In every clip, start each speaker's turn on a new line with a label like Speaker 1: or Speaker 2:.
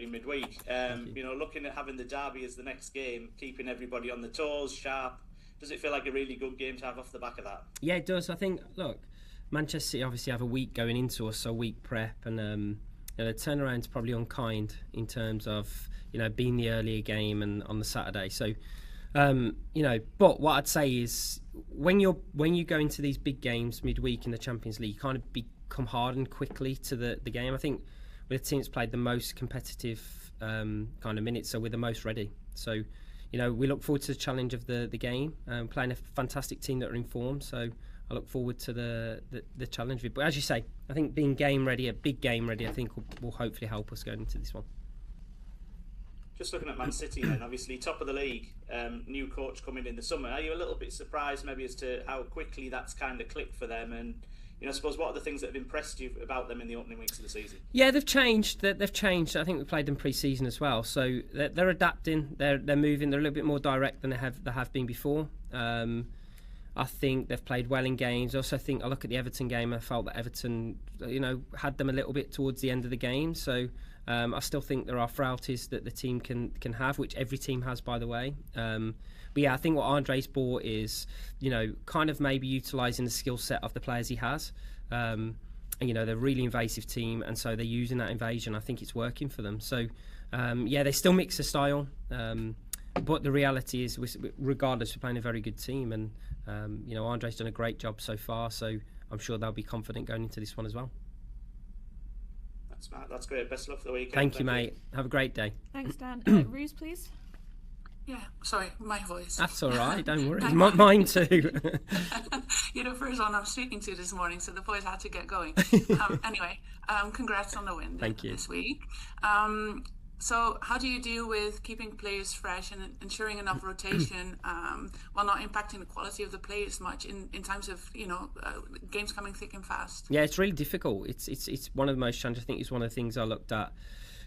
Speaker 1: victory midweek. Looking at having the derby as the next game, keeping everybody on the toes, sharp. Does it feel like a really good game to have off the back of that?
Speaker 2: Yeah, it does. I think, look, Manchester City obviously have a week going into us, so a week prep, and the turnaround's probably unkind in terms of being the earlier game and on the Saturday. So, but what I'd say is when you go into these big games midweek in the Champions League, you kind of become hardened quickly to the game. I think we're the team that's played the most competitive kind of minutes, so we're the most ready. So, we look forward to the challenge of the game, playing a fantastic team that are in form. So I look forward to the challenge. But as you say, I think being game ready, a big game ready, I think will hopefully help us going into this one.
Speaker 1: Just looking at Man City then, obviously top of the league, new coach coming in the summer. Are you a little bit surprised maybe as to how quickly that's kind of clicked for them? And I suppose what are the things that have impressed you about them in the opening weeks of the season? Yeah,
Speaker 2: they've changed. They've changed. I think we played them pre-season as well, so they're adapting. They're moving. They're a little bit more direct than they have been before. I think they've played well in games. Also, I look at the Everton game. I felt that Everton, had them a little bit towards the end of the game. So I still think there are frailties that the team can have, which every team has, by the way. But yeah, I think what Andre's brought is, kind of maybe utilising the skill set of the players he has. And, they're a really invasive team, and so they're using that invasion. I think it's working for them. So, they still mix the style. But the reality is, regardless, we're playing a very good team. And, Andre's done a great job so far. So I'm sure they'll be confident going into this one as well.
Speaker 1: That's great. Best of luck for the weekend.
Speaker 2: Thank you, mate. Have a great day.
Speaker 3: Thanks, Dan. Ruse, please.
Speaker 4: Yeah, sorry, my voice.
Speaker 2: That's all right, don't worry. Mine too.
Speaker 4: You're the first one I'm speaking to this morning, so the voice had to get going. Anyway, congrats on the win this week. So how do you deal with keeping players fresh and ensuring enough rotation while not impacting the quality of the players much in times of games coming thick and fast?
Speaker 2: Yeah, it's really difficult. It's one of the most challenging. I think it's one of the things I looked at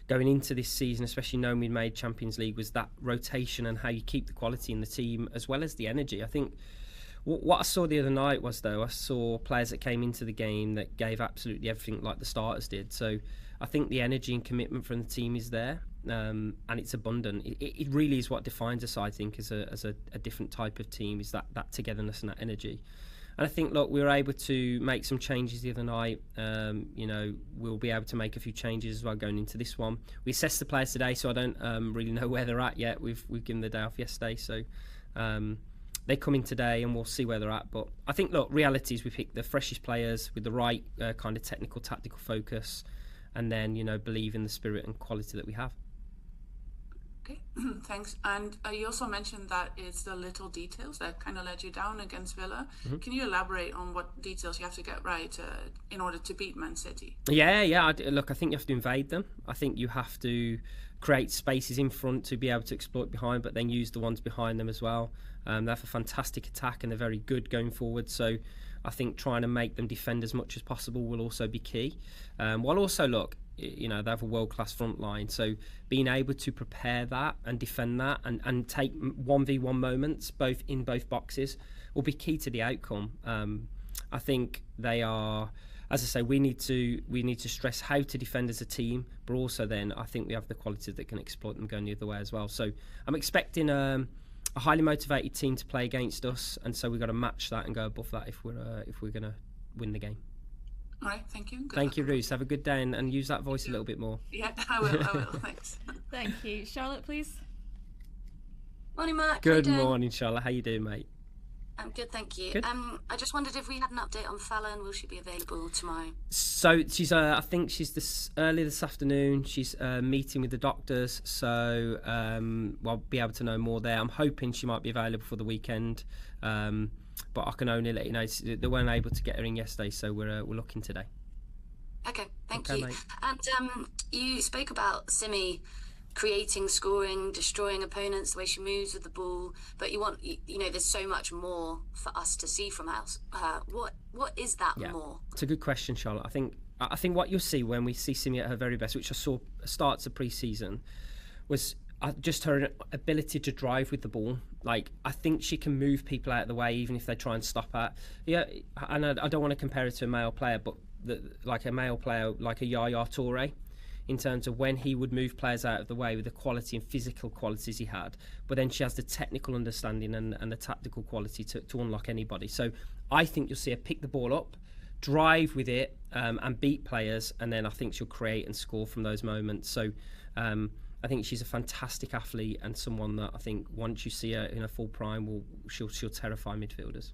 Speaker 2: going into this season, especially knowing we made Champions League, was that rotation and how you keep the quality in the team as well as the energy. I think what I saw the other night was, though, I saw players that came into the game that gave absolutely everything like the starters did. So I think the energy and commitment from the team is there, and it's abundant. It really is what defines us, I think, as a different type of team, is that togetherness and that energy. And I think, look, we were able to make some changes the other night. We'll be able to make a few changes as well going into this one. We assessed the players today, so I don't really know where they're at yet. We've given the day off yesterday, so they come in today and we'll see where they're at. But I think, look, reality is we picked the freshest players with the right kind of technical, tactical focus, and then, believe in the spirit and quality that we have.
Speaker 4: Okay, thanks. And you also mentioned that it's the little details that kind of let you down against Villa. Mm-hmm. Can you elaborate on what details you have to get right in order to beat Man City?
Speaker 2: Yeah. Look, I think you have to invade them. I think you have to create spaces in front to be able to exploit behind, but then use the ones behind them as well. They have a fantastic attack and they're very good going forward. So I think trying to make them defend as much as possible will also be key. While also, look, they have a world-class front line, so being able to prepare that and defend that and take 1v1 moments in both boxes will be key to the outcome. I think they are, as I say, we need to stress how to defend as a team, but also then I think we have the quality that can exploit them going the other way as well. So I'm expecting a highly motivated team to play against us, and so we've got to match that and go above that if we're going to win the game.
Speaker 4: All right, thank you.
Speaker 2: Thank you, Ruth. Have a good day and use that voice a little bit more.
Speaker 4: Yeah, I will. Thanks.
Speaker 3: Thank you. Charlotte, please.
Speaker 5: Morning, Mark.
Speaker 2: Good morning, Charlotte. How you doing, mate?
Speaker 5: I'm good, thank you.
Speaker 2: Good.
Speaker 5: I just wondered if we had an update on Fallon. Will she be available tomorrow?
Speaker 2: So she's, I think she's early this afternoon. She's meeting with the doctors, so we'll be able to know more there. I'm hoping she might be available for the weekend. But I can only let you know they weren't able to get her in yesterday, so we're looking today.
Speaker 5: Okay, thank you.
Speaker 2: Mate.
Speaker 5: And you spoke about Simi creating, scoring, destroying opponents, the way she moves with the ball. But you want, there's so much more for us to see from her. What is that more?
Speaker 2: It's a good question, Charlotte. I think what you'll see when we see Simi at her very best, which I saw starts of pre-season, was just her ability to drive with the ball. Like, I think she can move people out of the way even if they try and stop her. Yeah, and I don't want to compare her to a male player, but like a male player like a Yaya Toure. in terms of when he would move players out of the way with the quality and physical qualities he had, but then she has the technical understanding and the tactical quality to unlock anybody. So I think you'll see her pick the ball up, drive with it, and beat players, and then I think she'll create and score from those moments. So I think she's a fantastic athlete and someone that I think once you see her in her full prime, she'll terrify midfielders.